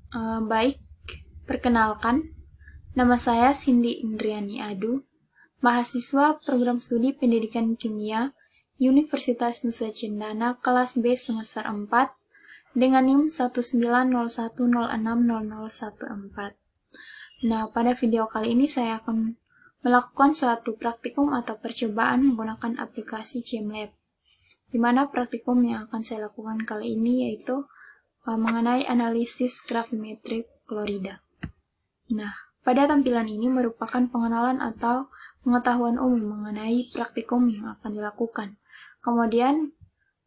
Baik, perkenalkan, nama saya Cindy Indriani Adu, mahasiswa program studi pendidikan kimia Universitas Nusa Cendana kelas B semester 4 dengan NIM 19010600014. Nah, pada video kali ini saya akan melakukan suatu praktikum atau percobaan menggunakan aplikasi CMLab. Di mana praktikum yang akan saya lakukan kali ini yaitu mengenai analisis gravimetrik klorida. Nah, pada tampilan ini merupakan pengenalan atau pengetahuan umum mengenai praktikum yang akan dilakukan. Kemudian,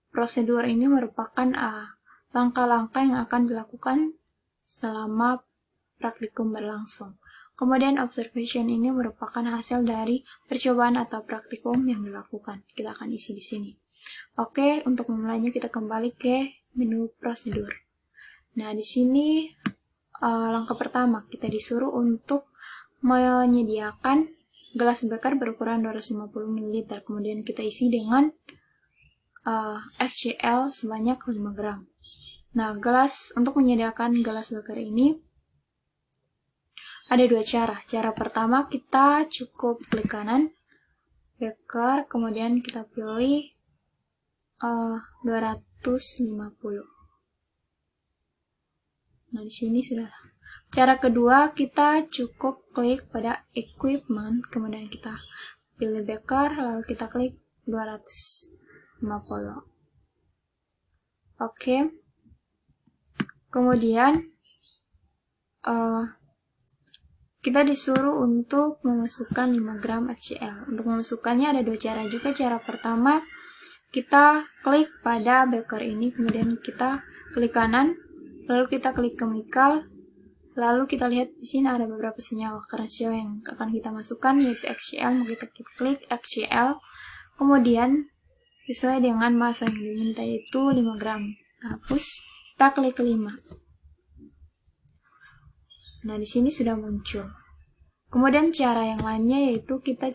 prosedur ini merupakan langkah-langkah yang akan dilakukan selama praktikum berlangsung. Kemudian, observation ini merupakan hasil dari percobaan atau praktikum yang dilakukan. Kita akan isi di sini. Oke, untuk memulainya kita kembali ke menu prosedur. Nah, di sini langkah pertama kita disuruh untuk menyediakan gelas beker berukuran 250 ml. Kemudian kita isi dengan HCl sebanyak 5 gram. Nah, untuk menyediakan gelas beker ini ada dua cara. Cara pertama kita cukup klik kanan beker, kemudian kita pilih 250. Nah, di sini sudah. Cara kedua, kita cukup klik pada equipment, kemudian kita pilih beker, lalu kita klik 250. Oke. Kemudian, kita disuruh untuk memasukkan 5 gram HCl. Untuk memasukkannya ada dua cara juga. Cara pertama, kita klik pada beker ini, kemudian kita klik kanan, lalu kita klik chemical, lalu kita lihat di sini ada beberapa senyawa. Karena senyawa yang akan kita masukkan yaitu HCl, maka kita klik HCl, kemudian sesuai dengan massa yang diminta yaitu 5 gram. Hapus, kita klik 5. Nah, di sini sudah muncul. Kemudian cara yang lainnya yaitu kita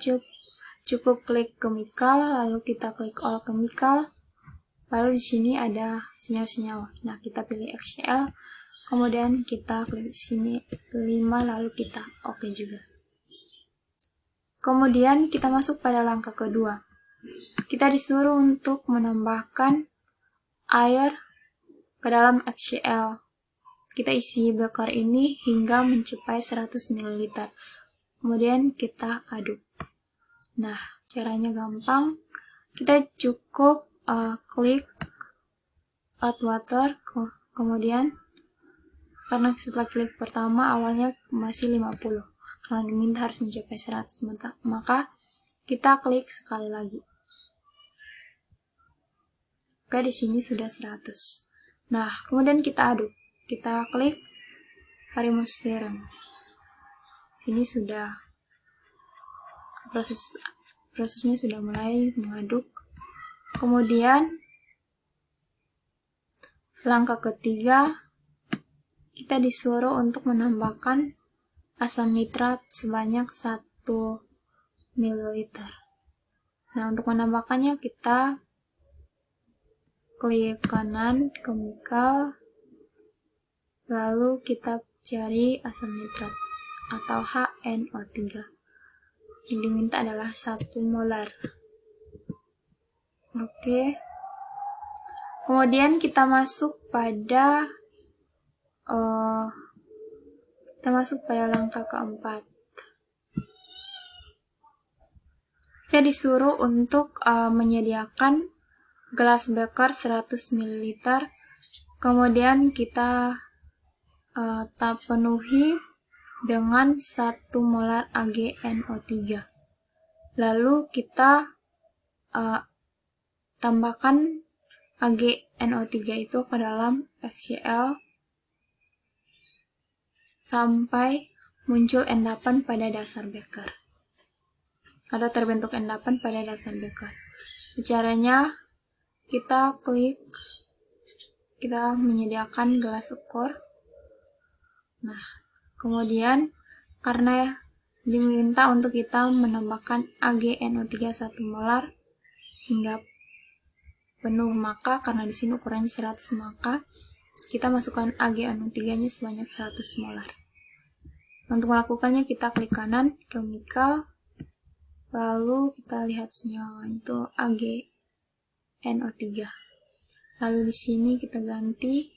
cukup klik chemical, lalu kita klik all chemical, lalu di sini ada senyawa-senyawa. Nah, kita pilih HCl, kemudian kita klik di sini 5, lalu kita oke juga. Kemudian kita masuk pada langkah kedua. Kita disuruh untuk menambahkan air ke dalam HCl. Kita isi beker ini hingga mencapai 100 ml. Kemudian kita aduk. Nah, caranya gampang. Kita cukup klik add water, kemudian karena setelah klik pertama awalnya masih 50, karena diminta harus mencapai 100, maka kita klik sekali lagi. Oke, di sini sudah 100. Nah, kemudian kita aduk. Kita klik Arimusterum. Sini sudah prosesnya sudah mulai mengaduk. Kemudian langkah ketiga, kita disuruh untuk menambahkan asam nitrat sebanyak 1 ml. Nah, untuk menambahkannya kita klik kanan chemical, lalu kita cari asam nitrat atau HNO3. Yang diminta adalah 1 molar. Oke. Kemudian kita masuk pada langkah keempat. Kita disuruh untuk menyediakan gelas beker 100 ml. Kemudian kita penuhi dengan 1 molar AgNO3. Lalu kita tambahkan AgNO3 itu ke dalam HCl sampai muncul endapan pada dasar beker atau terbentuk endapan pada dasar beker. Caranya kita menyediakan gelas ukur. Nah, kemudian karena diminta untuk kita menambahkan AgNO3 1 molar hingga penuh, maka karena di sini ukurannya 100, maka kita masukkan AgNO3-nya sebanyak 100 molar. Untuk melakukannya kita klik kanan, chemical, lalu kita lihat senyawa itu AgNO3. Lalu di sini kita ganti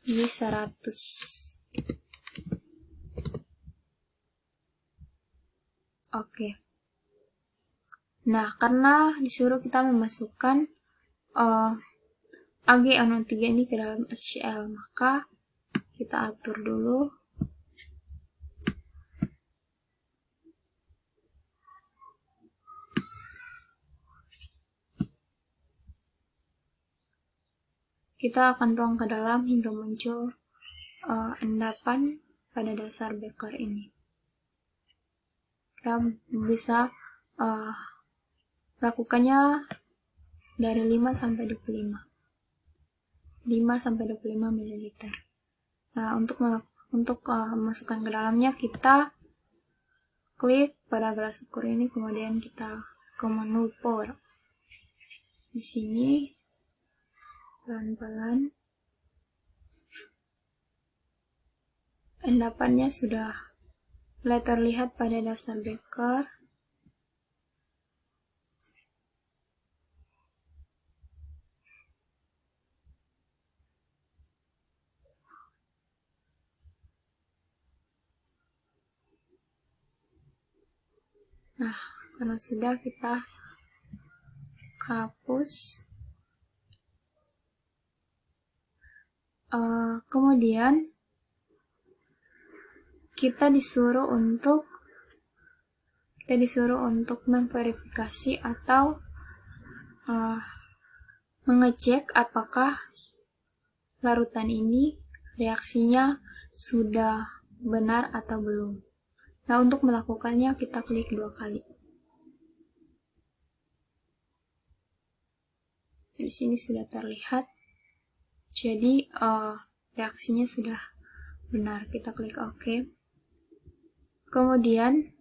di 100. Oke. Nah, karena disuruh kita memasukkan AgNO3 ini ke dalam HCl, maka kita atur dulu. Kita akan tuang ke dalam hingga muncul endapan pada dasar beker ini. Kita bisa lakukannya dari 5 sampai 25 ml. Nah, untuk memasukkan ke dalamnya kita klik pada gelas ukur ini, kemudian kita ke menu pour. Di sini pelan-pelan endapannya sudah mulai terlihat pada dasar beker. Nah, karena sudah, kita hapus. Kemudian kita disuruh untuk memverifikasi atau mengecek apakah larutan ini reaksinya sudah benar atau belum. Nah, untuk melakukannya kita klik 2 kali. Di sini sudah terlihat. Jadi reaksinya sudah benar. Kita klik OK. Kemudian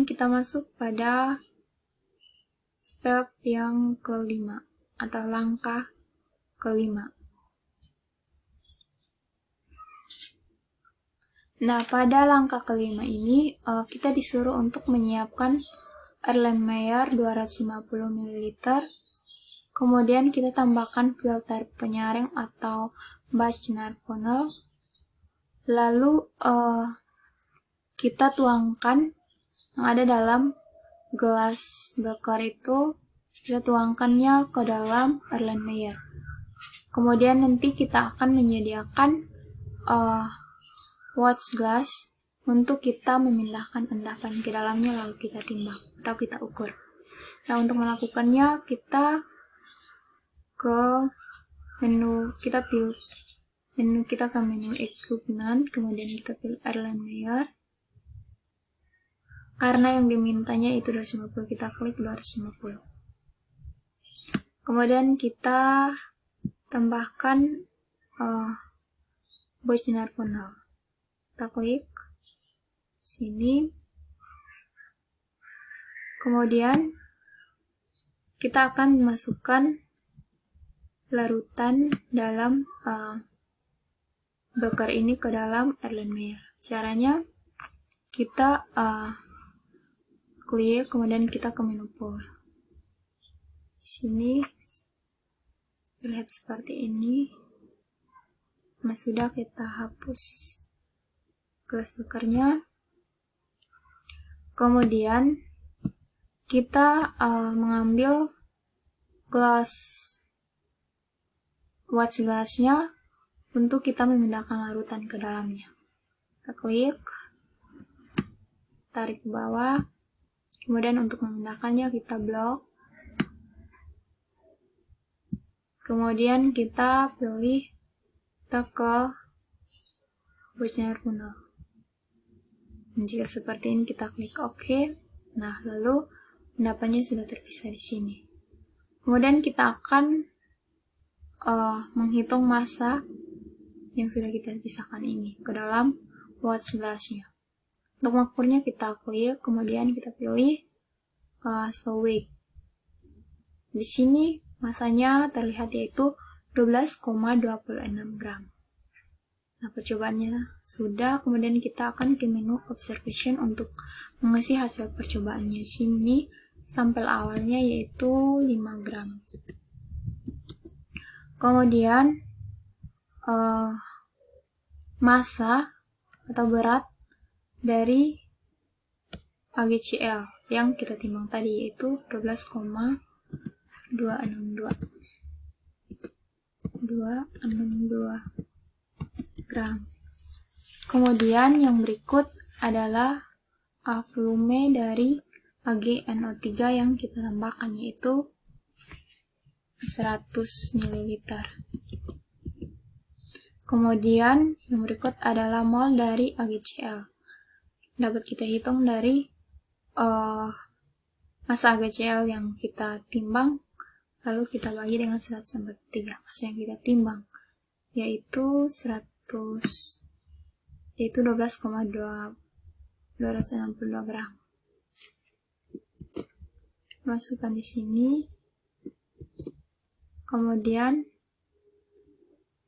kita masuk pada step yang kelima atau langkah kelima. Nah, pada langkah kelima ini kita disuruh untuk menyiapkan Erlenmeyer 250 ml. Kemudian kita tambahkan filter penyaring atau Bachner funnel. Lalu kita tuangkan yang ada dalam gelas beker itu, kita tuangkannya ke dalam Erlenmeyer. Kemudian nanti kita akan menyediakan watch glass untuk kita memindahkan endapan ke dalamnya, lalu kita timbang atau kita ukur. Nah, untuk melakukannya kita ke menu, kita ke menu equipment, kemudian kita pilih Erlenmeyer. Karena yang dimintanya itu 250, kita klik 250. Kemudian kita tambahkan Bachner funnel. Kita klik sini. Kemudian kita akan memasukkan larutan dalam beker ini ke dalam Erlenmeyer. Caranya kita klik, kemudian kita ke menu pour. Di sini terlihat seperti ini. Nah, sudah, kita hapus gelas bekernya. Kemudian kita mengambil watch glassnya untuk kita memindahkan larutan ke dalamnya. Kita klik, tarik ke bawah, kemudian untuk memindahkannya kita blok. Kemudian kita pilih, kita ke Bachner funnel. Jika seperti ini kita klik OK. Nah, lalu endapannya sudah terpisah di sini. Kemudian kita akan menghitung massa yang sudah kita pisahkan ini ke dalam watch glassnya. Untuk mengukurnya kita klik, kemudian kita pilih slow weight. Di sini masanya terlihat yaitu 12,26 gram. Nah, percobaannya sudah, kemudian kita akan ke menu observation untuk mengisi hasil percobaannya. Di sini sampel awalnya yaitu 5 gram. Kemudian massa atau berat dari AgCl yang kita timbang tadi yaitu 12,262 gram. Kemudian yang berikut adalah volume dari AgNO3 yang kita tambahkan yaitu 100 ml. Kemudian yang berikut adalah mol dari AgCl. Dapat kita hitung dari massa AgCl yang kita timbang, lalu kita bagi dengan 100/3 massa yang kita timbang, yaitu 12,262 gram. Masukkan di sini, kemudian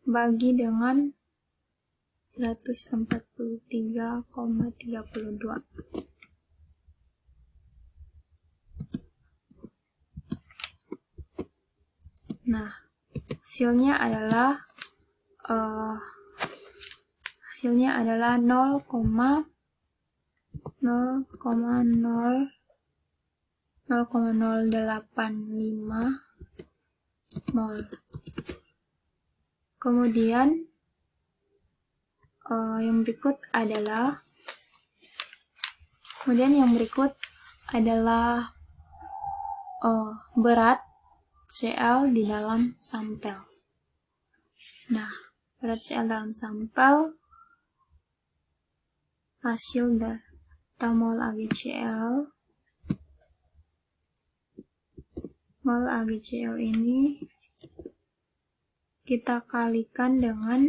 bagi dengan 143,32. Nah, hasilnya adalah 0,085 mol. Kemudian yang berikut adalah berat Cl di dalam sampel. Nah, berat Cl dalam sampel, hasil data mol AgCl ini kita kalikan dengan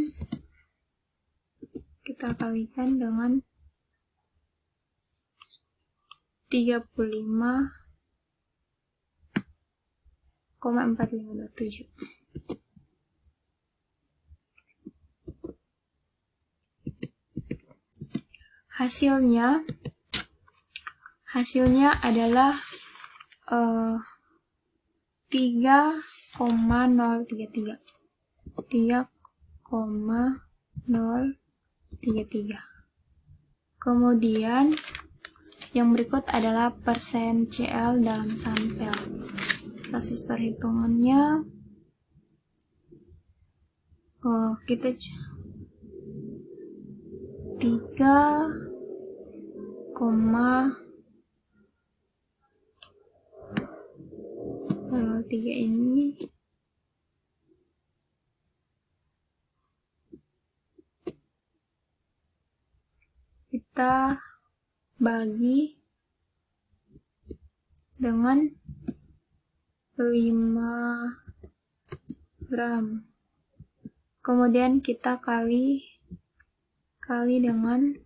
35,4527. Hasilnya adalah 3,033. Kemudian yang berikut adalah persen Cl dalam sampel. Proses perhitungannya kita 3,03 ini kita bagi dengan 5 gram. Kemudian kita kali dengan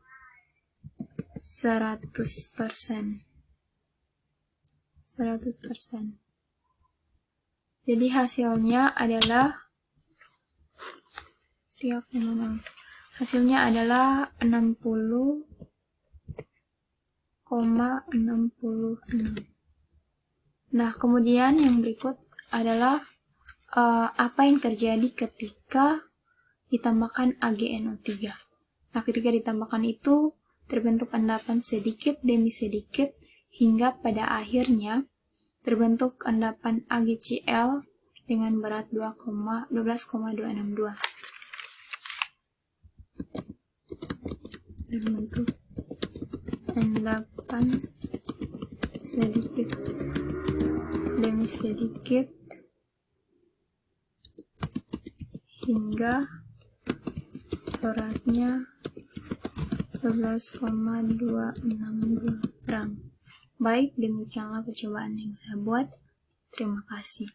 100%. Jadi hasilnya adalah 60,66. Nah, kemudian yang berikut adalah apa yang terjadi ketika ditambahkan AgNO3. Nah, ketika ditambahkan itu terbentuk endapan sedikit demi sedikit hingga pada akhirnya terbentuk endapan AgCl dengan berat 12,262. Terbentuk endapan sedikit demi sedikit hingga beratnya 12,262 gram. Baik, demikianlah percobaan yang saya buat. Terima kasih.